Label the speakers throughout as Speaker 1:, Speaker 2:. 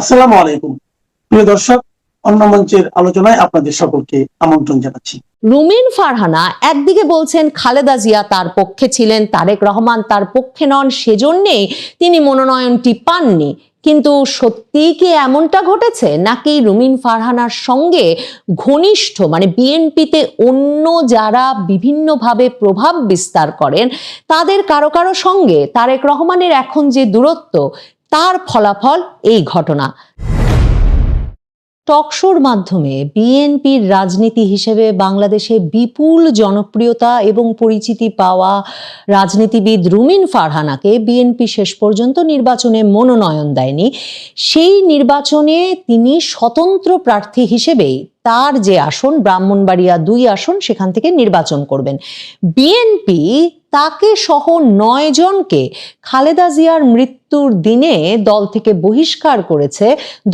Speaker 1: আসসালামু আলাইকুম প্রিয় দর্শক, অন্য মঞ্চের আলোচনায় আপনাদের সকলকে আমন্ত্রণ জানাচ্ছি।
Speaker 2: রুমিন ফারহানা একদিকে বলছেন খালেদা জিয়া তার পক্ষে ছিলেন, তারেক রহমান তার পক্ষে নন, সেজন্যেই তিনি মনোনয়নটি পাননি। কিন্তু সত্যি কি এমনটা ঘটেছে, নাকি রুমিন ফারহানার সঙ্গে ঘনিষ্ঠ মানে বিএনপিতে অন্য যারা বিভিন্নভাবে প্রভাব বিস্তার করেন তাদের কারো কারো সঙ্গে তারেক রহমানের এখন যে দূরত্ব, তার ফলাফল এই ঘটনা? টকশোর মাধ্যমে বিএনপির রাজনীতি হিসেবে বাংলাদেশে বিপুল জনপ্রিয়তা এবং পরিচিতি পাওয়া রাজনীতিবিদ রুমিন ফারহানাকে বিএনপি শেষ পর্যন্ত নির্বাচনে মনোনয়ন দেয়নি। সেই নির্বাচনে তিনি স্বতন্ত্র প্রার্থী হিসেবেই তার যে আসন ব্রাহ্মণবাড়িয়া 2 আসন সেখান থেকে নির্বাচন করবেন। বিএনপি তাকে সহ 9 জনকে খালেদা জিয়ার মৃত্যুর দিনে দল থেকে বহিষ্কার করেছে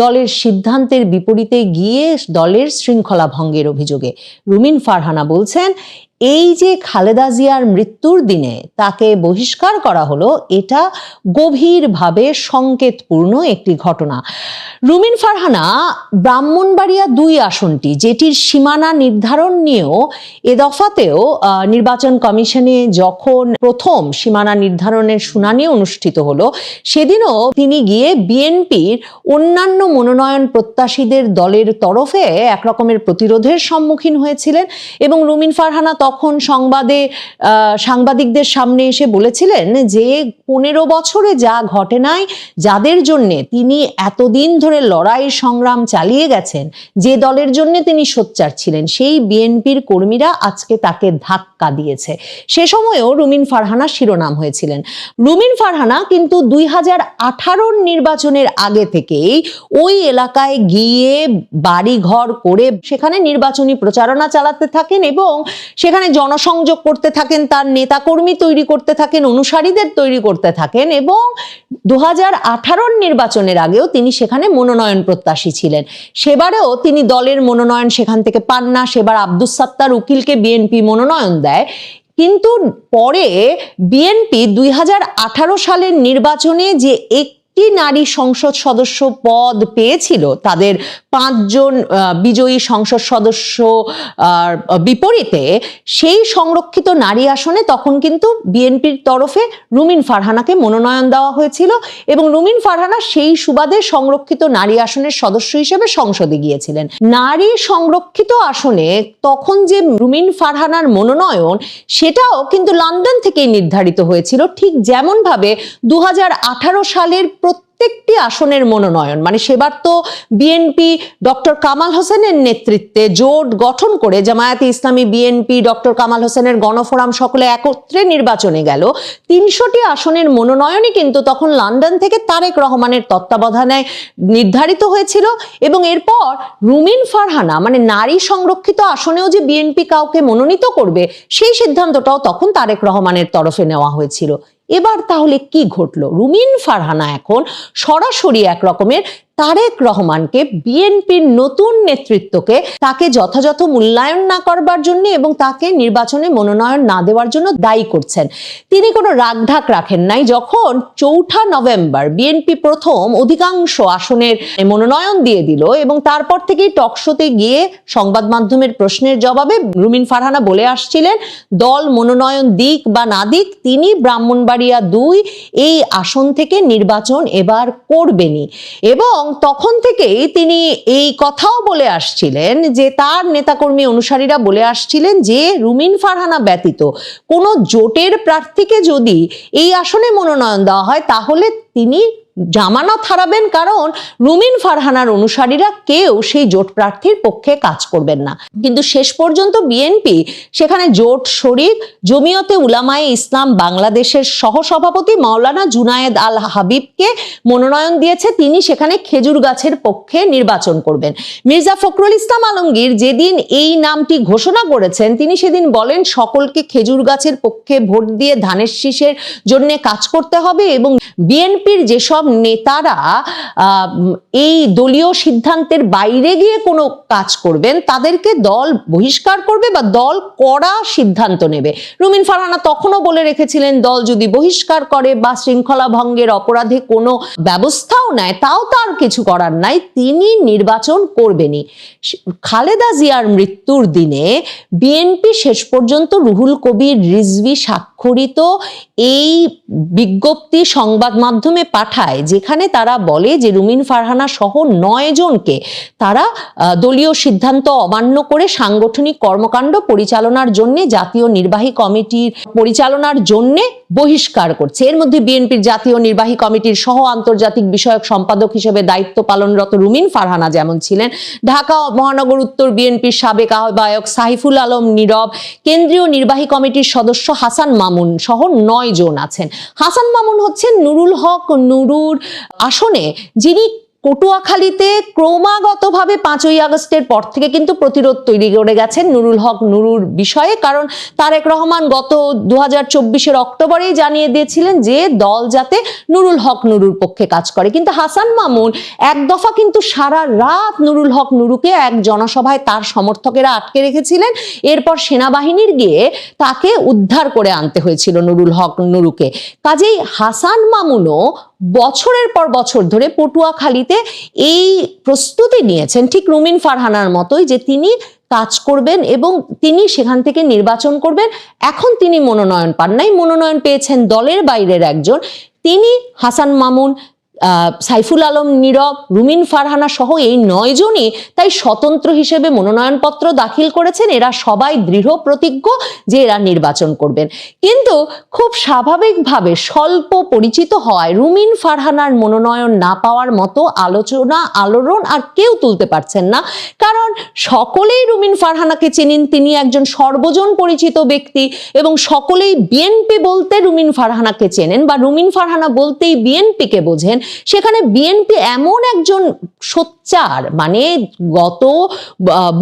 Speaker 2: দলের সিদ্ধান্তের বিপরীতে গিয়ে দলের শৃঙ্খলা ভঙ্গের অভিযোগে। রুমিন ফারহানা বলছেন, এই যে খালেদা জিয়ার মৃত্যুর দিনে তাকে বহিষ্কার করা হলো, এটা গভীরভাবে সংকেতপূর্ণ একটি ঘটনা। রুমিন ফারহানা ব্রাহ্মণবাড়িয়া 2 আসনটি, যেটির সীমানা নির্ধারণ নিয়েও এ দফাতেও নির্বাচন কমিশনে যখন প্রথম সীমানা নির্ধারণের শুনানি অনুষ্ঠিত হলো, সেদিনও তিনি গিয়ে বিএনপির অন্যান্য মনোনয়ন প্রত্যাশীদের দলের তরফে একরকমের প্রতিরোধের সম্মুখীন হয়েছিলেন। এবং রুমিন ফারহানা তখন সাংবাদিকদের সামনে এসে বলেছিলেন যে 15 বছরে যা ঘটে নাই, যাদের জন্য তিনি এতদিন ধরে লড়াই সংগ্রাম চালিয়ে গেছেন, যে দলের জন্য তিনি সোচ্চার ছিলেন, সেই বিএনপির কর্মীরা আজকে তাকে ধাক্কা দিয়েছে। সে সময়ও রুমিন ফারহানা শিরোনাম হয়েছিলেন। রুমিন ফারহানা কিন্তু 2018 নির্বাচনের আগে থেকেই ওই এলাকায় গিয়ে বাড়িঘর করে সেখানে নির্বাচনী প্রচারণা চালাতে থাকেন এবং সেখানে জনসংযোগ করতে থাকেন, তার নেতাকর্মী তৈরি করতে থাকেন, অনুসারীদের তৈরি করতে থাকেন। এবং 2018 নির্বাচনের আগেও তিনি সেখানে মনোনয়ন প্রত্যাশী ছিলেন। সেবারেও তিনি দলের মনোনয়ন সেখান থেকে পান না। সেবার আব্দুস সাত্তার উকিলকে বিএনপি মনোনয়ন দেয়। কিন্তু পরে বিএনপি 2018 সালের নির্বাচনে যে একটি নারী সংসদ সদস্য পদ পেয়েছিল, তাদের 5 জন বিজয়ী সংসদ সদস্য বিপরীতে, সেই সংরক্ষিত নারী আসনে তখন কিন্তু বিএনপির তরফে রুমিন ফারহানাকে মনোনয়ন দেওয়া হয়েছিল এবং রুমিন ফারহানা সেই সুবাদে সংরক্ষিত নারী আসনের সদস্য হিসেবে সংসদে গিয়েছিলেন। নারী সংরক্ষিত আসনে তখন যে রুমিন ফারহানার মনোনয়ন, সেটাও কিন্তু লন্ডন থেকেই নির্ধারিত হয়েছিল, ঠিক যেমন ভাবে 2018 সালের প্রত্যেকটি আসনের মনোনয়ন, মানে সেবার তো বিএনপি ডক্টর কামাল হোসেনের নেতৃত্বে জোট গঠন করে জামায়াতে ইসলামী, বিএনপি, ডক্টর কামাল হোসেনের গণফোরাম সকলে একত্রে নির্বাচনে গেল। 300টি আসনের মনোনয়নই কিন্তু তখন লন্ডন থেকে তারেক রহমানের তত্ত্বাবধানে নির্ধারিত হয়েছিল। এবং এরপর রুমিন ফারহানা মানে নারী সংরক্ষিত আসনেও যে বিএনপি কাউকে মনোনীত করবে, সেই সিদ্ধান্তটাও তখন তারেক রহমানের তরফে নেওয়া হয়েছিল। এবার তাহলে কি ঘটলো? রুমিন ফারহানা এখন সরাসরি এক রকমের তারেক রহমানকে, বিএনপির নতুন নেতৃত্বকে, তাকে যথাযথ মূল্যায়ন না করবার জন্য এবং তাকে নির্বাচনে মনোনয়ন না দেওয়ার জন্য দায়ী করছেন। তিনি কোনো রাগঢাক রাখেন নাই। যখন 4 নভেম্বর বিএনপি প্রথম অধিকাংশ আসনের মনোনয়ন দিয়ে দিল এবং তারপর থেকেই টকশোতে গিয়ে সংবাদ মাধ্যমের প্রশ্নের জবাবে রুমিন ফারহানা বলে আসছিলেন, দল মনোনয়ন দিক বা না দিক, তিনি ব্রাহ্মণবাড়িয়া 2 এই আসন থেকে নির্বাচন এবার করবেনই। এবং তখন থেকেই তিনি এই কথাও বলে আসছিলেন যে তার নেতাকর্মী অনুসারীরা বলে আসছিলেন যে রুমিন ফারহানা ব্যতীত কোনো জোটের প্রার্থীকে যদি এই আসনে মনোনয়ন দেওয়া হয়, তাহলে তিনি জামানত হারাবেন, কারণ রুমিন ফারহানার অনুসারীরা কেউ সেই জোট প্রার্থীর পক্ষে কাজ করবেন না। কিন্তু শেষ পর্যন্ত বিএনপি সেখানে জোট শরিক জমিয়তে উলামায়ে ইসলাম বাংলাদেশের সহসভাপতি মাওলানা জুনায়েদ আল হাবিবকে মনোনয়ন দিয়েছে। তিনি সেখানে খেজুর গাছের পক্ষে নির্বাচন করবেন। মির্জা ফখরুল ইসলাম আলমগীর যেদিন এই নামটি ঘোষণা করেছেন, তিনি সেদিন বলেন সকলকে খেজুর গাছের পক্ষে ভোট দিয়ে ধানের শীষের জন্য কাজ করতে হবে এবং বিএনপির যেসব নেতারা এই দলীয় সিদ্ধান্তের বাইরে গিয়ে কোনো কাজ করবেন তাদেরকে দল বহিষ্কার করবে বা দল কড়া সিদ্ধান্ত নেবে। রুমিন ফারহানা তখনও বলে রেখেছিলেন দল যদি বহিষ্কার করে বা শৃঙ্খলা ভঙ্গের অপরাধে কোনো ব্যবস্থাও নেয় তাও তার কিছু করার নাই, তিনি নির্বাচন করবেনই। খালেদা জিয়ার মৃত্যুর দিনে বিএনপি শেষ পর্যন্ত রুহুল কবির রিজভী স্বাক্ষরিত এই বিজ্ঞপ্তি সংবাদ মাধ্যমে পাঠায় যেখানে তারা বলে যে রুমিন ফারহানা সহ 9 জনকে তারা দলীয় সিদ্ধান্ত অমান্য করে সাংগঠনিক কর্মকাণ্ড পরিচালনার জন্য জাতীয় নির্বাহী কমিটির পরিচালনার জন্য বহিষ্কার করছে। এর মধ্যে বিএনপির জাতীয় নির্বাহী কমিটির সহ আন্তর্জাতিক বিষয়ক সম্পাদক হিসেবে দায়িত্ব পালনরত রুমিন ফারহানা যেমন ছিলেন, ঢাকা মহানগর উত্তর বিএনপির সাবেক আহ্বায়ক সাইফুল আলম নীরব, কেন্দ্রীয় নির্বাহী কমিটির সদস্য হাসান মামুন সহ 9 জন আছেন। হাসান মামুন হচ্ছেন নুরুল হক নুরুর আসনে, যিনি পটুয়াখালীতে ক্রমাগতভাবে 5ই আগস্টের পর থেকে কিন্তু প্রতিরোধ তৈরি করে গেছেন নুরুল হক নুরুর বিষয়ে, কারণ তারেক রহমান গত 2024-এর অক্টোবরেই জানিয়ে দিয়েছিলেন যে দল যাতে নুরুল হক নুরুর পক্ষে কাজ করে। কিন্তু হাসান মামুন এক দফা কিন্তু সারা রাত নুরুল হক নুরুকে এক জনসভায় তার সমর্থকেরা আটকে রেখেছিলেন। এরপর সেনাবাহিনীর গিয়ে তাকে উদ্ধার করে আনতে হয়েছিল নুরুল হক নুরুকে। কাজেই হাসান মামুনও বছরের পর বছর ধরে পটুয়াখালীতে এই প্রস্তুতি নিয়েছেন ঠিক রুমিন ফারহানার মতোই যে তিনি কাজ করবেন এবং তিনি সেখান থেকে নির্বাচন করবেন। এখন তিনি মনোনয়ন পান নাই, মনোনয়ন পেয়েছেন দলের বাইরের একজন, তিনি হাসান মামুন, সাইফুল আলম নীরব, রুমিন ফারহানা সহ এই 9 জনই তাই স্বতন্ত্র হিসেবে মনোনয়নপত্র দাখিল করেছেন। এরা সবাই দৃঢ় প্রতিজ্ঞ যে এরা নির্বাচন করবেন। কিন্তু খুব স্বাভাবিকভাবে স্বল্প পরিচিত হওয়ায় রুমিন ফারহানার মনোনয়ন না পাওয়ার মতো আলোচনা আলোড়ন আর কেউ তুলতে পারছেন না, কারণ সকলেই রুমিন ফারহানাকে চেনেন, তিনি একজন সর্বজন পরিচিত ব্যক্তি এবং সকলেই বিএনপি বলতে রুমিন ফারহানাকে চেনেন বা রুমিন ফারহানা বলতেই বিএনপিকে বোঝেন। সেখানে বিএনপি এমন একজন সোচ্চার, মানে গত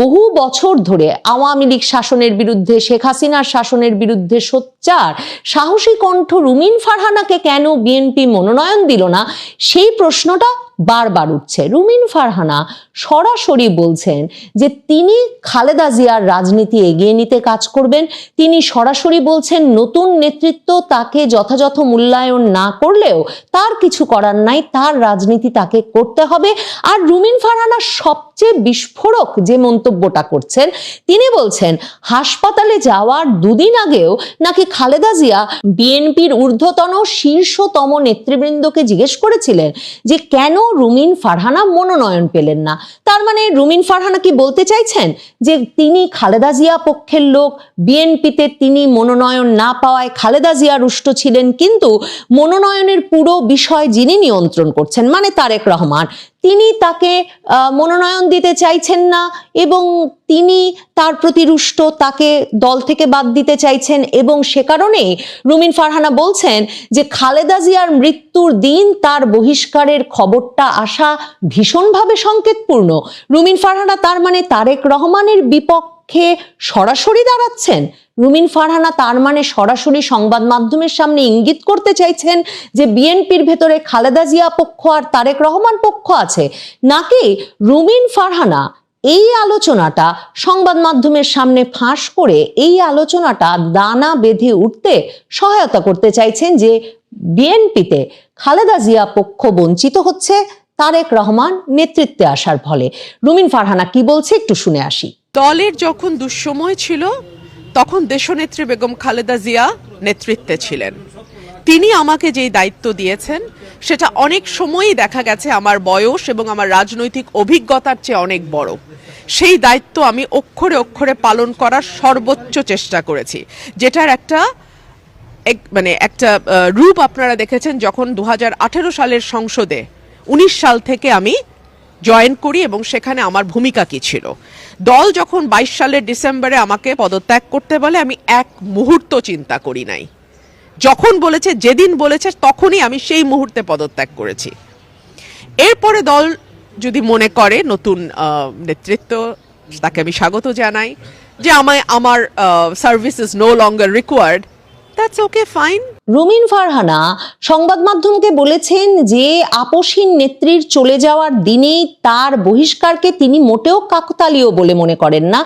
Speaker 2: বহু বছর ধরে আওয়ামী লীগ শাসনের বিরুদ্ধে, শেখ হাসিনার শাসনের বিরুদ্ধে সোচ্চার সাহসী কণ্ঠ রুমিন ফারহানাকে কেন বিএনপি মনোনয়ন দিল না, সেই প্রশ্নটা বারবার উঠছে। রুমিন ফারহানা সরাসরি বলছেন যে তিনি খালেদা জিয়ার রাজনীতি এগিয়ে নিতে কাজ করবেন। তিনি সরাসরি বলছেন নতুন নেতৃত্ব তাকে যথাযথ মূল্যায়ন না করলেও তার কিছু করার নাই, তার রাজনীতি তাকে করতে হবে। আর রুমিন ফারহানা সবচেয়ে বিস্ফোরক যে মন্তব্যটা করছেন, তিনি বলছেন হাসপাতালে যাওয়ার 2 দিন আগেও নাকি খালেদা জিয়া বিএনপির ঊর্ধ্বতন শীর্ষতম নেতৃবৃন্দকে জিজ্ঞেস করেছিলেন যে কেন রুমিন ফারহানা মনোনয়ন পেলেন না। তার মানে রুমিন ফারহানা কি বলতে চাইছেন যে তিনি খালেদা জিয়া পক্ষের লোক, বিএনপিতে তিনি মনোনয়ন না পাওয়ায় খালেদা জিয়া রুষ্ট ছিলেন, কিন্তু মনোনয়নের পুরো বিষয় যিনি নিয়ন্ত্রণ করছেন মানে তারেক রহমান, তিনি তাকে মনোনয়ন দিতে চাইছেন না এবং তিনি তার প্রতি রুষ্ট, তাকে দল থেকে বাদ দিতে চাইছেন এবং সে কারণেই রুমিন ফারহানা বলছেন যে খালেদা জিয়ার মৃত্যুর দিন তার বহিষ্কারের খবরটা আসা ভীষণভাবে সংকেতপূর্ণ। রুমিন ফারহানা তার মানে তারেক রহমানের বিপক্ষে সরাসরি দাঁড়াচ্ছেন। রুমিন ফারহানা তার মানে সরাসরি সংবাদ মাধ্যমের সামনে ইঙ্গিত করতে চাইছেন যে বিএনপির ভেতরে খালেদা জিয়া পক্ষ আর তারেক রহমান পক্ষ আছে, নাকি রুমিন ফারহানা এই আলোচনাটা সংবাদ মাধ্যমের সামনে ফাঁস করে এই আলোচনাটা দানা বেঁধে উঠতে সহায়তা করতে চাইছেন যে বিএনপিতে খালেদা জিয়া পক্ষ বঞ্চিত হচ্ছে তারেক রহমান নেতৃত্বে আসার ফলে। রুমিন ফারহানা কি বলছে একটু শুনে আসি।
Speaker 3: দলের যখন দুঃসময় ছিল তখন দেশনেত্রী বেগম খালেদা জিয়া নেতৃত্বে ছিলেন। তিনি আমাকে যেই দায়িত্ব দিয়েছেন সেটা অনেক সময়ই দেখা গেছে আমার বয়স এবং আমার রাজনৈতিক অভিজ্ঞতার চেয়ে অনেক বড়। সেই দায়িত্ব আমি অক্ষরে অক্ষরে পালন করার সর্বোচ্চ চেষ্টা করেছি, যেটার একটা রূপ আপনারা দেখেছেন যখন 2018 সালের সংসদে 19 সাল থেকে আমি জয়েন করি এবং সেখানে আমার ভূমিকা কি ছিল। দল যখন 22 সালের ডিসেম্বরে আমাকে পদত্যাগ করতে বলে আমি এক মুহূর্ত চিন্তা করি নাই। যখন বলেছে, যেদিন বলেছে তখনই আমি সেই মুহূর্তে পদত্যাগ করেছি। এরপরে দল যদি মনে করে নতুন নেতৃত্ব, তাকে আমি স্বাগত জানাই, যে আমার service is no longer required, that's okay, fine.
Speaker 2: Rumin Farhana সংবাদ মাধ্যমকে বলেছেন যে আপসহীন নেত্রীর চলে যাওয়ার দিনেই তার বহিষ্কারকে তিনি মোটেও কাকতালীয় বলে মনে করেন না।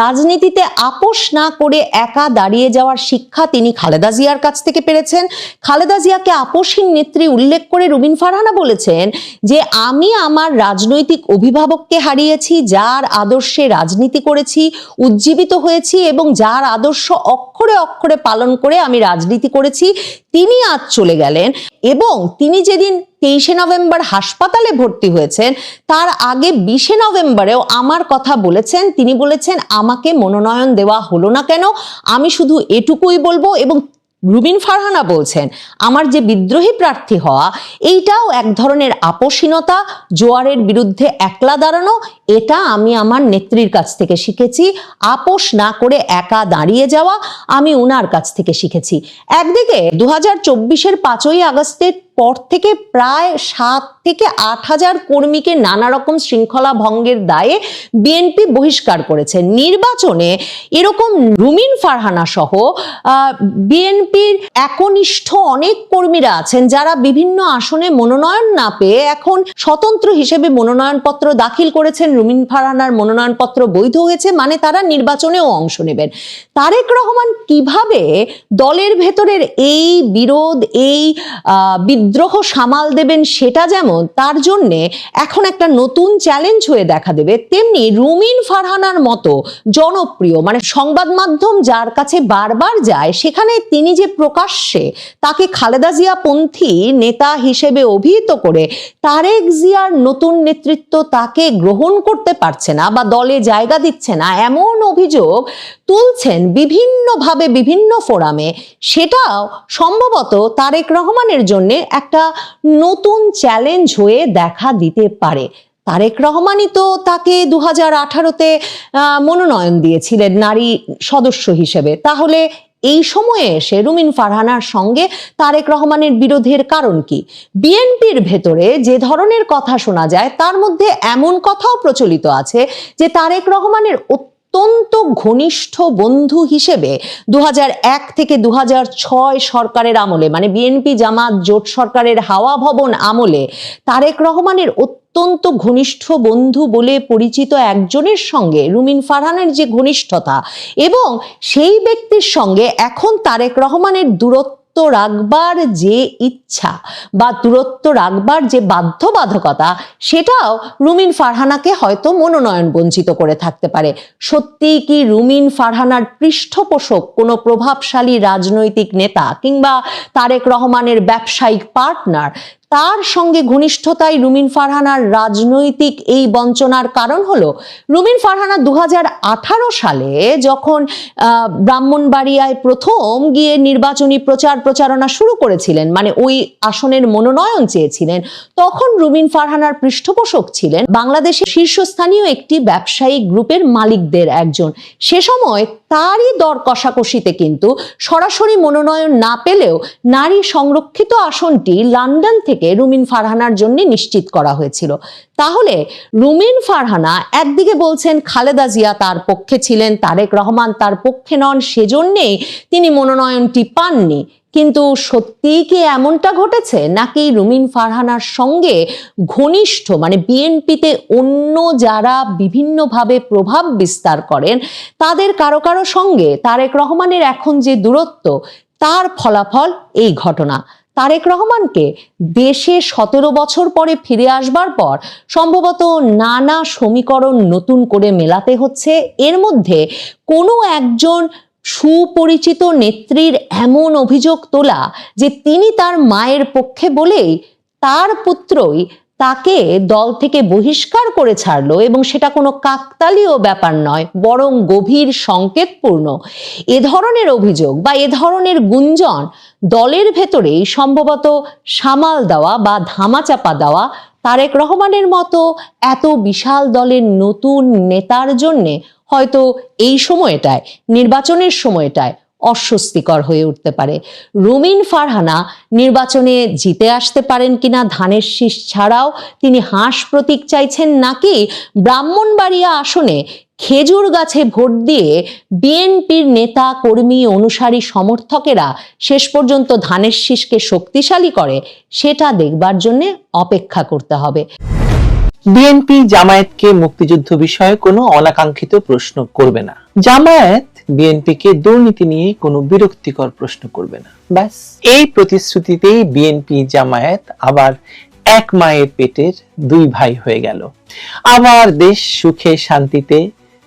Speaker 2: রাজনীতিতে আপোষ না করে একা দাঁড়িয়ে যাওয়ার শিক্ষা তিনি খালেদা জিয়ার কাছ থেকে পেরেছেন। খালেদা জিয়াকে আপসহীন নেত্রী উল্লেখ করে রুমিন ফারহানা বলেছেন যে আমি আমার রাজনৈতিক অভিভাবককে হারিয়েছি, যার আদর্শে রাজনীতি করেছি, উজ্জীবিত হয়েছি এবং যার আদর্শ অক্ষরে অক্ষরে পালন করে আমি রাজনীতি করেছি, তিনি আজ চলে গেলেন। এবং তিনি যেদিন 23শে নভেম্বর হাসপাতালে ভর্তি হয়েছেন তার আগে 20শে নভেম্বরেও আমার কথা বলেছেন। তিনি বলেছেন আমাকে মনোনয়ন দেওয়া হলো না কেন, আমি শুধু এটুকুই বলবো। এবং রুমিন ফারহানা বলছেন আমার যে বিদ্রোহী প্রার্থী হওয়া এইটাও এক ধরনের আপোষহীনতা, জোয়ারের বিরুদ্ধে একলা দাঁড়ানো, এটা আমি আমার নেত্রীর কাছ থেকে শিখেছি। আপোষ না করে একা দাঁড়িয়ে যাওয়া আমি উনার কাছ থেকে শিখেছি। একদিকে 2024-এর 5ই আগস্টের পর থেকে প্রায় 7 থেকে 8 হাজার কর্মীকে নানা রকম শৃঙ্খলা ভঙ্গের দায়ে বিএনপি বহিষ্কার করেছে। নির্বাচনে এরকম রুমিন ফারহানা সহ বিএনপির একনিষ্ঠ অনেক কর্মীরা আছেন যারা বিভিন্ন আসনে মনোনয়ন না পেয়ে এখন স্বতন্ত্র হিসেবে মনোনয়নপত্র দাখিল করেছেন। রুমিন ফারহানার মনোনয়নপত্র বৈধ হয়েছে, মানে তারা নির্বাচনেও অংশ নেবেন। তারেক রহমান কিভাবে দলের ভেতরের এই বিরোধ, এই বিদ্রোহ সামাল দেবেন সেটা যেমন তার জন্যে এখন একটা নতুন চ্যালেঞ্জ হয়ে দেখা দেবে, তেমনি রুমিন ফারহানার মতো জনপ্রিয়, মানে সংবাদ মাধ্যম যার কাছে বারবার যায়, সেখানে তিনি যে প্রকাশ্যে তাকে খালেদা জিয়া পন্থী নেতা হিসেবে অভিহিত করে তারেক জিয়ার নতুন নেতৃত্ব তাকে গ্রহণ করতে পারছে না বা দলে জায়গা দিচ্ছে না, এমন অভিযোগ তুলছেন বিভিন্নভাবে বিভিন্ন ফোরামে, সেটাও সম্ভবত তারেক রহমানের জন্য একটা নতুন চ্যালেঞ্জ হয়ে দেখা দিতে পারে। তারেক রহমানই তো তাকে 2018-তে মনোনয়ন দিয়েছিলেন নারী সদস্য হিসেবে, তাহলে এই সময়ে এসে রুমিন ফারহানার সঙ্গে তারেক রহমানের বিরোধের কারণ কি? বিএনপির ভেতরে যে ধরনের কথা শোনা যায় তার মধ্যে এমন কথাও প্রচলিত আছে যে তারেক রহমানের অত্যন্ত ঘনিষ্ঠ বন্ধু হিসেবে 2001 থেকে 2006 সরকারের আমলে, মানে বিএনপি জামাত জোট সরকারের হাওয়া ভবন আমলে তারেক রহমানের অত্যন্ত ঘনিষ্ঠ বন্ধু বলে পরিচিত একজনের সঙ্গে রুমিন ফারহানার যে ঘনিষ্ঠতা এবং সেই ব্যক্তির সঙ্গে এখন তারেক রহমানের দূরত্ব রাখবার যে ইচ্ছা বা দূরত্ব রাখবার যে বাধ্যবাধকতা, সেটাও রুমিন ফারহানাকে হয়তো মনোনয়ন বঞ্চিত করে থাকতে পারে। সত্যি কি রুমিন ফারহানার পৃষ্ঠপোষক কোনো প্রভাবশালী রাজনৈতিক নেতা কিংবা তারেক রহমানের ব্যবসায়িক পার্টনার, তার সঙ্গে ঘনিষ্ঠতাই রুমিন ফারহানার রাজনৈতিক এই বঞ্চনার কারণ হলো? রুমিন ফারহানা 2018 সালে যখন ব্রাহ্মণবাড়িয়ায় প্রথম গিয়ে নির্বাচনী প্রচারণা শুরু করেছিলেন, মানে ওই আসনের মনোনয়ন চেয়েছিলেন, তখন রুমিন ফারহানার পৃষ্ঠপোষক ছিলেন বাংলাদেশের শীর্ষস্থানীয় একটি ব্যবসায়িক গ্রুপের মালিকদের একজন। সে সময় তারই দর কষাকষিতে কিন্তু সরাসরি মনোনয়ন না পেলেও নারী সংরক্ষিত আসনটি লন্ডন থেকে রুমিন ফারহানার জন্য নিশ্চিত করা হয়েছিল। তাহলে রুমিন ফারহানা একদিকে বলছেন খালেদা জিয়া তার পক্ষে ছিলেন, তারেক রহমান তার পক্ষে নন, সেজন্যেই তিনি মনোনয়নটি পাননি। কিন্তু সত্যিই কি এমনটা ঘটেছে, নাকি রুমিন ফারহানার সঙ্গে ঘনিষ্ঠ, মানে বিএনপিতে অন্য যারা বিভিন্নভাবে প্রভাব বিস্তার করেন তাদের কারো কারো সঙ্গে তারেক রহমানের এখন যে দূরত্ব, তার ফলাফল এই ঘটনা? তারেক রহমানকে দেশে 17 বছর পরে ফিরে আসবার পর সম্ভবত নানা সমীকরণ নতুন করে মেলাতে হচ্ছে। এর মধ্যে কোনো একজন সুপরিচিত নেত্রীর এমন অভিযোগ তোলা যে তিনি তার মায়ের পক্ষে বলেই তার পুত্রই তাকে দল থেকে বহিষ্কার করে ছাড়লো, এবং সেটা কোনো কাকতালীয় ব্যাপার নয়, বরং গভীর সংকেতপূর্ণ। এ ধরনের অভিযোগ বা এ ধরনের গুঞ্জন দলের ভেতরেই সম্ভবত সামাল দেওয়া বা ধামাচাপা দেওয়া তারেক রহমানের মতো এত বিশাল দলের নতুন নেতার জন্যে হয়তো এই সময়টায়, নির্বাচনের সময়টায় অস্বস্তিকর হয়ে উঠতে পারে। রুমিন ফারহানা নির্বাচনে জিতে আসতে পারেন কিনা ধানের শীষ ছাড়াও তিনি হাঁস প্রতীক চাইছেন, নাকি ব্রাহ্মণবাড়িয়া আসনে খেজুর গাছে ভোট দিয়ে বিএনপির নেতা কর্মী অনুসারী সমর্থকেরা শেষ পর্যন্ত ধানের শীষকে শক্তিশালী করে, সেটা দেখবার জন্য অপেক্ষা করতে হবে।
Speaker 4: বিএনপি জামায়াতকে মুক্তিযুদ্ধ বিষয়ে কোনো অনাকাঙ্ক্ষিত প্রশ্ন করবে না। জামায়াত বিএনপিকে দুর্নীতি নিয়ে কোনো বিরক্তিকর প্রশ্ন করবে না। ব্যাস, এই প্রতিশ্রুতিতেই বিএনপি জামায়াত আবার এক মায়ের পেটের দুই ভাই হয়ে গেল। আবার দেশ সুখে শান্তিতে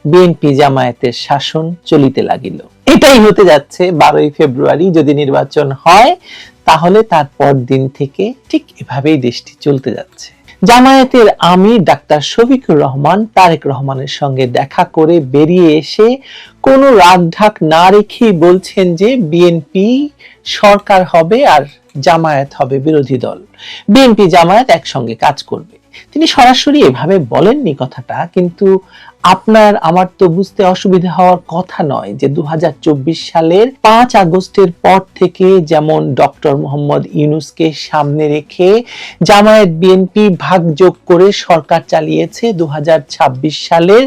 Speaker 4: বিএনপি জামায়াতের শাসন চলিতে লাগিল। এটাই হতে যাচ্ছে 12ই ফেব্রুয়ারি। যদি নির্বাচন হয় তাহলে তার পর দিন থেকে ঠিক এভাবেই দেশটি চলতে যাচ্ছে। জামায়াতের আমির ডাক্তার শফিকুর রহমান তারেক রহমানের সঙ্গে দেখা করে বেরিয়ে এসে কোনো রাগঢাক না রেখেই বলছেন যে বিএনপি সরকার হবে আর জামায়াত হবে বিরোধী দল, বিএনপি জামায়াত একসঙ্গে কাজ করবে। তিনি সরাসরি এভাবে বলেননি কথাটা, কিন্তু আপনার আমার তো বুঝতে অসুবিধা হওয়ার কথা নয় যে 2024 সালের 5 আগস্টের পর থেকে যেমন ডক্টর মোহাম্মদ ইউনূসকে সামনে রেখে জামায়াত বিএনপি ভাগযোগ করে সরকার চালিয়েছে, 2026 সালের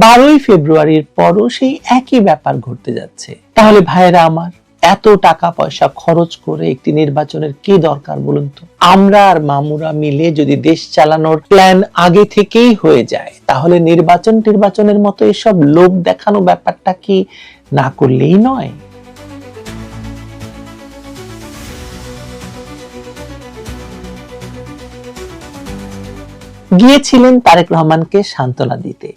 Speaker 4: 12ই ফেব্রুয়ারির পরও সেই একই ব্যাপার ঘটতে যাচ্ছে। তাহলে ভাইয়েরা আমার, এত টাকা পয়সা খরচ করে একটি নির্বাচনের কি দরকার বলুন তো? আমরা আর মামুরা মিলে যদি দেশ চালানোর প্ল্যান আগে থেকেই হয়ে যায়, তাহলে নির্বাচনের মতো এসব লোক দেখানো ব্যাপারটা কি না করলেই নয়? গিয়েছিলেন তারেক রহমানকে সান্ত্বনা দিতে,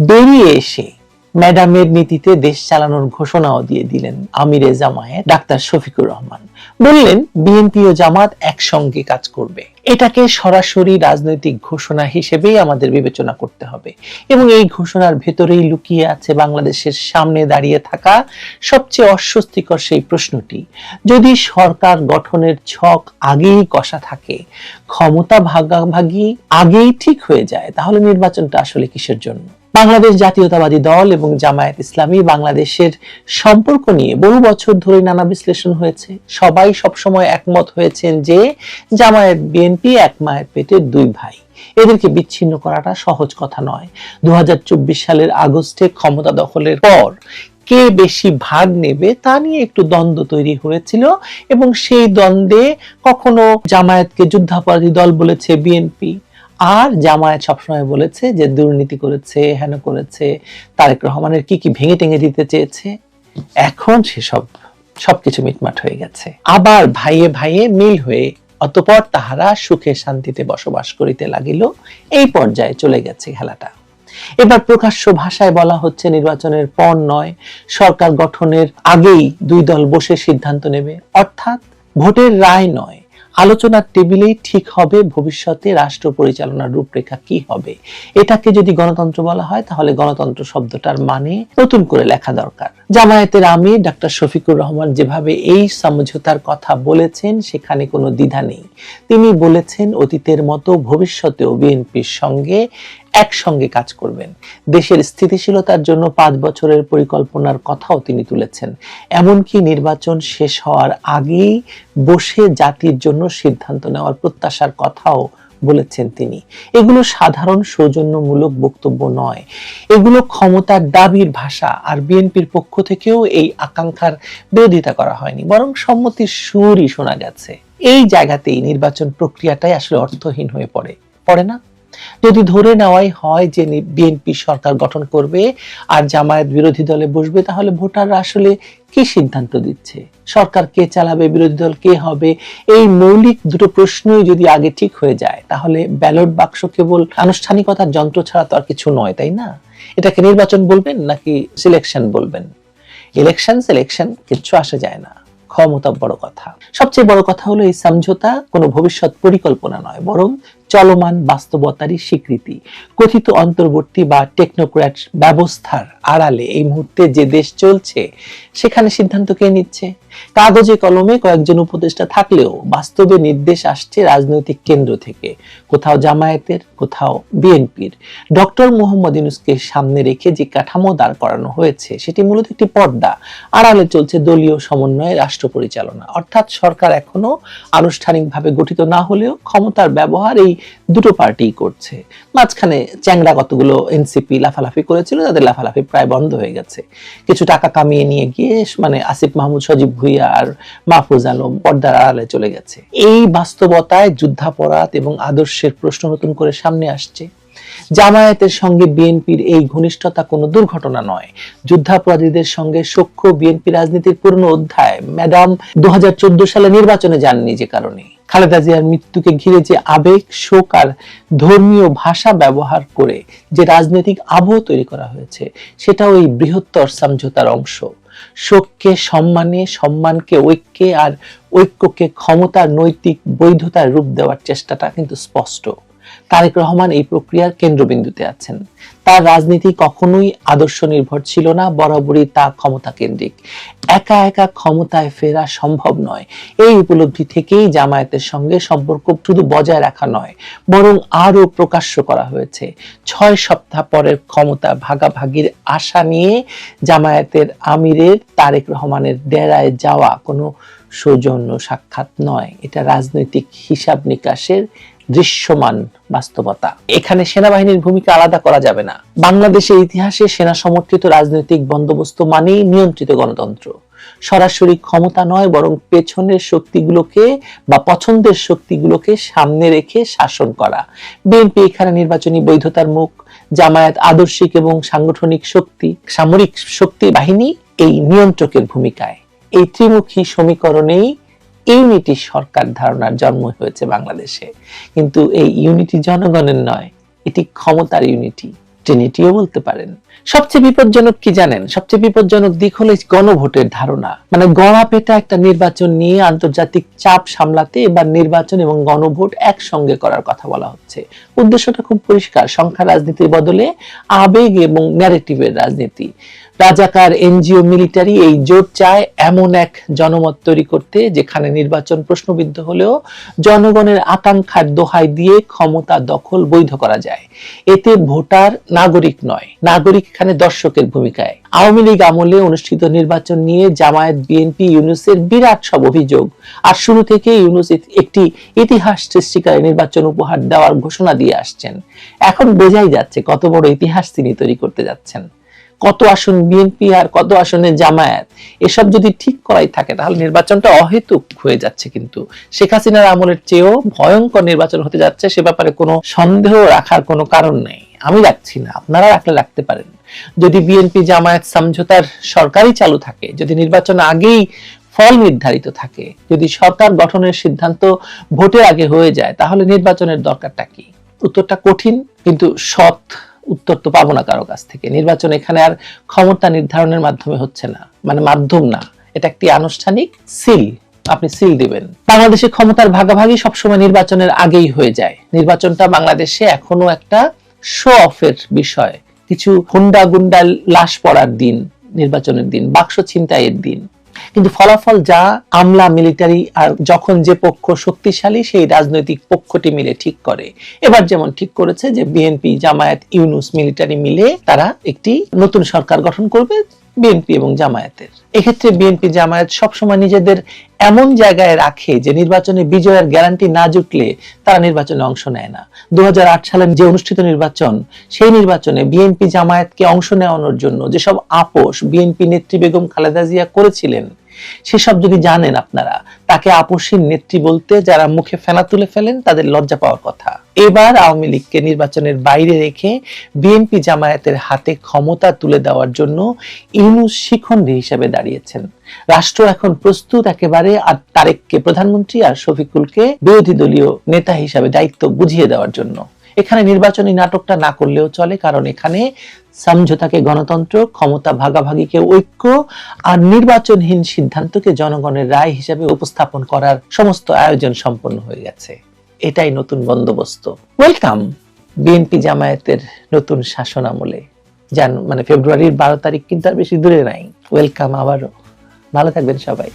Speaker 4: বেরিয়ে এসে ম্যাডামের নীতিতে দেশ চালানোর ঘোষণাও দিয়ে দিলেন আমিরে জামায়াত ডাক্তার শফিকুর রহমান। বললেন বিএনপি ও জামাত একসঙ্গে কাজ করবে। এটাকে সরাসরি রাজনৈতিক ঘোষণা হিসেবেই আমাদের বিবেচনা করতে হবে, এবং এই ঘোষণার ভেতরেই লুকিয়ে আছে বাংলাদেশের সামনে দাঁড়িয়ে থাকা সবচেয়ে অস্বস্তিকর সেই প্রশ্নটি, যদি সরকার গঠনের ছক আগেই কষা থাকে, ক্ষমতা ভাগাভাগি আগেই ঠিক হয়ে যায়, তাহলে নির্বাচনটা আসলে কিসের জন্য? বাংলাদেশ জাতীয়তাবাদী দল এবং জামায়াত ইসলামী বাংলাদেশের সম্পর্ক নিয়ে বহু বছর ধরে নানা বিশ্লেষণ হয়েছে। সবাই সবসময় একমত হয়েছেন যে জামায়াত বিএনপি এক মায়ের পেটের দুই ভাই, এদেরকে বিচ্ছিন্ন করাটা সহজ কথা নয়। 2024 সালের আগস্টে ক্ষমতা দখলের পর কে বেশি ভাগ নেবে তা নিয়ে একটু দ্বন্দ্ব তৈরি হয়েছিল, এবং সেই দ্বন্দ্বে কখনো জামায়াতকে যুদ্ধাপরাধী দল বলেছে বিএনপি, আর জামায়াত সবসময় বলেছে যে দুর্নীতি করেছে, হেন করেছে, তারেক রহমানের কি কি ভেঙে টেঙে দিতে চেয়েছে। এখন সবকিছু মিটমাট হয়ে গেছে, আবার ভাইয়ে ভাইয়ে মিল হয়ে অতঃপর তাহারা সুখে শান্তিতে বসবাস করিতে লাগিল। এই পর্যায়ে চলে গেছে খেলাটা। এবার প্রকাশ্য ভাষায় বলা হচ্ছে নির্বাচনের পর নয়, সরকার গঠনের আগেই দুই দল বসে সিদ্ধান্ত নেবে, অর্থাৎ ভোটের রায় নয়, আলোচনার টেবিলেই ঠিক হবে ভবিষ্যতে রাষ্ট্র পরিচালনার রূপরেখা কি হবে। এটাকে যদি গণতন্ত্র বলা হয়, তাহলে গণতন্ত্র শব্দটার মানে নতুন করে লেখা দরকার। জামায়াতের আমির ডাক্তার শফিকুর রহমান যেভাবে এই সমঝোতার কথা বলেছেন, সেখানে কোনো দ্বিধা নেই। তিনি বলেছেন অতীতের মতো ভবিষ্যতেও বিএনপির সঙ্গে একসঙ্গে কাজ করবেন। দেশের স্থিতিশীলতার জন্য 5 বছরের পরিকল্পনার কথাও তিনি তুলেছেন। এমনকি নির্বাচন শেষ হওয়ার আগেই বসে জাতির জন্য সিদ্ধান্ত নেওয়ার প্রত্যাশার কথাও বলেছেন তিনি। এগুলো সাধারণ সৌজন্যমূলক বক্তব্য নয়, এগুলো ক্ষমতার দাবির ভাষা। আর বিএনপির পক্ষ থেকেও এই আকাঙ্ক্ষার বিরোধিতা করা হয়নি, বরং সম্মতির সুরই শোনা গেছে। এই জায়গাতেই নির্বাচন প্রক্রিয়াটাই আসলে অর্থহীন হয়ে পড়ে না? যদি ধরে নেওয়াই হয় যে বিএনপি সরকার গঠন করবে আর জামায়াত বিরোধী দলে বসবে, তাহলে ভোটাররা আসলে কি সিদ্ধান্ত দিচ্ছে? সরকার কে চালাবে, বিরোধী দল কে হবে? এই মৌলিক দুটো প্রশ্নই যদি আগে ঠিক হয়ে যায়, তাহলে ব্যালট বাক্স কেবল আনুষ্ঠানিকতার যন্ত্র ছাড়া তো আর কিছু নয়, তাই না? এটাকে নির্বাচন বলবেন নাকি সিলেকশন বলবেন? সিলেকশন কিচ্ছু আসে যায় না, ক্ষমতা বড় কথা। সবচেয়ে বড় কথা হলো এই সমঝোতা কোনো ভবিষ্যৎ পরিকল্পনা নয়, বরং চলমান বাস্তবতারই স্বীকৃতি। কথিত অন্তর্বর্তী বা টেকনোক্র্যাট ব্যবস্থার আড়ালে এই মুহূর্তে যে দেশ চলছে, সেখানে সিদ্ধান্ত কে নিচ্ছে? কাগজে কলমে কয়েকজন উপদেষ্টা থাকলেও বাস্তবে নির্দেশ আসছে রাজনৈতিক কেন্দ্র থেকে, কোথাও জামায়াতের, কোথাও বিএনপির। ডক্টর মোহাম্মদ ইউনূসকে সামনে রেখে যে কাঠামো দাঁড় করানো হয়েছে সেটি মূলত একটি পর্দা, আড়ালে চলছে দলীয় সমন্বয়ে রাষ্ট্র পরিচালনা। অর্থাৎ সরকার এখনো আনুষ্ঠানিকভাবে গঠিত না হলেও ক্ষমতার ব্যবহার এই দুটো পার্টি করছে। মাঝখানে চ্যাংড়া কতগুলো এনসিপি লাফালাফি করেছিল, তাদের লাফালাফি প্রায় বন্ধ হয়ে গেছে। কিছু টাকা কামিয়ে নিয়ে গিয়ে মানে আসিফ মাহমুদ, সজীব ভুইয়া আর মাহফুজ আলম পর্দার আড়ালে চলে গেছে। এই বাস্তবতায় যুদ্ধাপরাধ এবং আদর্শের প্রশ্ন নতুন করে সামনে আসছে। জামায়াতের সঙ্গে বিএনপির এই ঘনিষ্ঠতা কোনো দুর্ঘটনা নয়। যুদ্ধাপরাধীদের সঙ্গে সখ্য বিএনপি রাজনীতির পুরনো অধ্যায়। ম্যাডাম 2014 সালে নির্বাচনে যাননি যে কারণে। খালেদা জিয়ার মৃত্যুকে ঘিরে যে আবেগ, শোক আর ধর্মীয় ভাষা ব্যবহার করে যে রাজনৈতিক আবহ তৈরি করা হয়েছে সেটাও এই বৃহত্তর সমঝোতার অংশ। শোককে সম্মানে, সম্মানকে ঐক্যে, আর ঐক্যকে ক্ষমতার নৈতিক বৈধতার রূপ দেওয়ার চেষ্টাটা কিন্তু স্পষ্ট। তারেক রহমান এই প্রক্রিয়ার কেন্দ্রবিন্দুতে আছেন। তার রাজনীতি কখনোই আদর্শ নির্ভর ছিল না, বরাবরই তা ক্ষমতা কেন্দ্রিক। একা একা ক্ষমতায় ফেরা সম্ভব নয়। এই উপলব্ধি থেকেই জামায়াতের সঙ্গে সম্পর্ক শুধু বজায় রাখা নয়, বরং আরো প্রকাশ্য করা হয়েছে। 6 সপ্তাহ পরের ক্ষমতা ভাগাভাগির আশা নিয়ে জামায়াতের আমিরের তারেক রহমানের ডেরায় যাওয়া কোনো সৌজন্য সাক্ষাৎ নয়, এটা রাজনৈতিক হিসাব নিকাশের দৃশ্যমান বাস্তবতা। এখানে সেনাবাহিনীর ভূমিকা আলাদা করা যাবে না। বাংলাদেশের ইতিহাসে সেনা সমর্থিত রাজনৈতিক বন্দোবস্ত মানেই নিয়ন্ত্রিত গণতন্ত্র। সরাসরি ক্ষমতা নয়, বরং পেছনের শক্তিগুলোকে বা পছন্দের শক্তিগুলোকে সামনে রেখে শাসন করা। বিএনপি এখানে নির্বাচনী বৈধতার মুখ, জামায়াত আদর্শিক এবং সাংগঠনিক শক্তি, সামরিক শক্তি বাহিনী এই নিয়ন্ত্রকের ভূমিকায়। এই ত্রিমুখী সমীকরণেই ইউনিটি সরকার ধারণার জন্ম হয়েছে বাংলাদেশে। কিন্তু এই ইউনিটি জনগণের নয়, এটি ক্ষমতার ইউনিটি, ট্রিনিটিও বলতে পারেন। সবচেয়ে বিপজ্জনক কি জানেন? সবচেয়ে বিপজ্জনক দিক হলো গণভোটের ধারণা। মানে গড়াপেটা একটা নির্বাচন নিয়ে আন্তর্জাতিক চাপ সামলাতে এবার নির্বাচন এবং গণভোট একসঙ্গে করার কথা বলা হচ্ছে। উদ্দেশ্যটা খুব পরিষ্কার, সংখ্যা রাজনীতির বদলে আবেগ এবং ন্যারেটিভের রাজনীতি। রাজাকার, এনজিও, মিলিটারি এই জোট চায় এমন এক জনমত তৈরি করতে যেখানে নির্বাচন প্রশ্নবিদ্ধ হলেও জনগণের আকাঙ্ক্ষার দোহাই দিয়ে ক্ষমতা দখল বৈধ করা যায়। এতে ভোটার নাগরিক নয়, নাগরিক এখানে দর্শকের ভূমিকায়। আওয়ামী লীগ আমলে অনুষ্ঠিত নির্বাচন নিয়ে জামায়াত, বিএনপি, ইউনূসের বিরাট সব অভিযোগ। আর শুরু থেকে ইউনূস একটি ইতিহাস সৃষ্টিকারী নির্বাচন উপহার দেওয়ার ঘোষণা দিয়ে আসছেন। এখন বোঝাই যাচ্ছে কত বড় ইতিহাস তিনি তৈরি করতে যাচ্ছেন। কত আসন বিএনপি আর কত আসনে জামায়াত, এসব যদি ঠিক করাই থাকে তাহলে নির্বাচনটা অহেতুক হয়ে যাচ্ছে। কিন্তু শেখ হাসিনার আমলের চেয়েও ভয়ঙ্কর নির্বাচন হতে যাচ্ছে, সে ব্যাপারে কোনো সন্দেহ রাখার কোনো কারণ নেই। আমি রাখছি না, আপনারা রাখলে রাখতে পারেন। যদি বিএনপি জামায়াত সমঝোতার সরকারই চালু থাকে, যদি নির্বাচন আগেই ফল নির্ধারিত থাকে, যদি সরকার গঠনের সিদ্ধান্ত ভোটের আগে হয়ে যায়, তাহলে নির্বাচনের দরকারটা কি? উত্তরটা কঠিন, কিন্তু সৎ উত্তর তো পাবো না কারো কাছ থেকে। নির্বাচন এখানে আর ক্ষমতা নির্ধারণের মাধ্যমে হচ্ছে না, মানে মাধ্যম না, এটা একটি আনুষ্ঠানিক সিল। আপনি সিল দিবেন। বাংলাদেশে ক্ষমতার ভাগাভাগি সবসময় নির্বাচনের আগেই হয়ে যায়। নির্বাচনটা বাংলাদেশে এখনো একটা শো অফের বিষয়। কিছু হুন্ডা গুন্ডা লাশ পড়ার দিন নির্বাচনের দিন, বাক্স ছিনতাইয়ের দিন। কিন্তু ফলাফল যা আমলা, মিলিটারি আর যখন যে পক্ষ শক্তিশালী সেই রাজনৈতিক পক্ষটি মিলে ঠিক করে। এবার যেমন ঠিক করেছে যে বিএনপি, জামায়াত, ইউনূস, মিলিটারি মিলে তারা একটি নতুন সরকার গঠন করবে, বিএনপি এবং জামায়াতের। এক্ষেত্রে বিএনপি, জামায়াত সবসময় নিজেদের এমন জায়গায় রাখে যে নির্বাচনে বিজয়ের গ্যারান্টি না জুটলে তারা নির্বাচনে অংশ নেয় না। 2008 সালে যে অনুষ্ঠিত নির্বাচন, সেই নির্বাচনে বিএনপি জামায়াতকে অংশ নেওয়ানোর জন্য যেসব আপোষ বিএনপি নেত্রী বেগম খালেদা জিয়া করেছিলেন, সেসব যদি জানেন আপনারা, তাকে আপোষহীন নেত্রী বলতে যারা মুখে ফেনা তুলে ফেলেন তাদের লজ্জা পাওয়ার কথা। এবার আওয়ামী লীগকে নির্বাচনের বাইরে রেখে বিএনপি জামায়াতের হাতে ক্ষমতা তুলে দেওয়ার জন্য ইউনূস শিখণ্ডী হিসেবে দাঁড়িয়েছেন। রাষ্ট্র এখন প্রস্তুত একেবারে আর তারেককে প্রধানমন্ত্রী আর শফিকুলকে বিরোধী দলীয় নেতা হিসেবে দায়িত্ব বুঝিয়ে দেওয়ার জন্য। এখানে নির্বাচনী নাটকটা না করলেও চলে, কারণ এখানে সমঝোতাকে গণতন্ত্র, ক্ষমতা ভাগাভাগিকে ঐক্য আর নির্বাচনহীন সিদ্ধান্তকে জনগণের রায় হিসেবে উপস্থাপন করার সমস্ত আয়োজন সম্পন্ন হয়ে গেছে। এটাই নতুন বন্দোবস্ত। ওয়েলকাম বিএনপি জামায়াতের নতুন শাসন আমলে। মানে ফেব্রুয়ারির 12 তারিখ কিন্তু আর বেশি দূরে নাই। ওয়েলকাম আবারও। ভালো থাকবেন সবাই।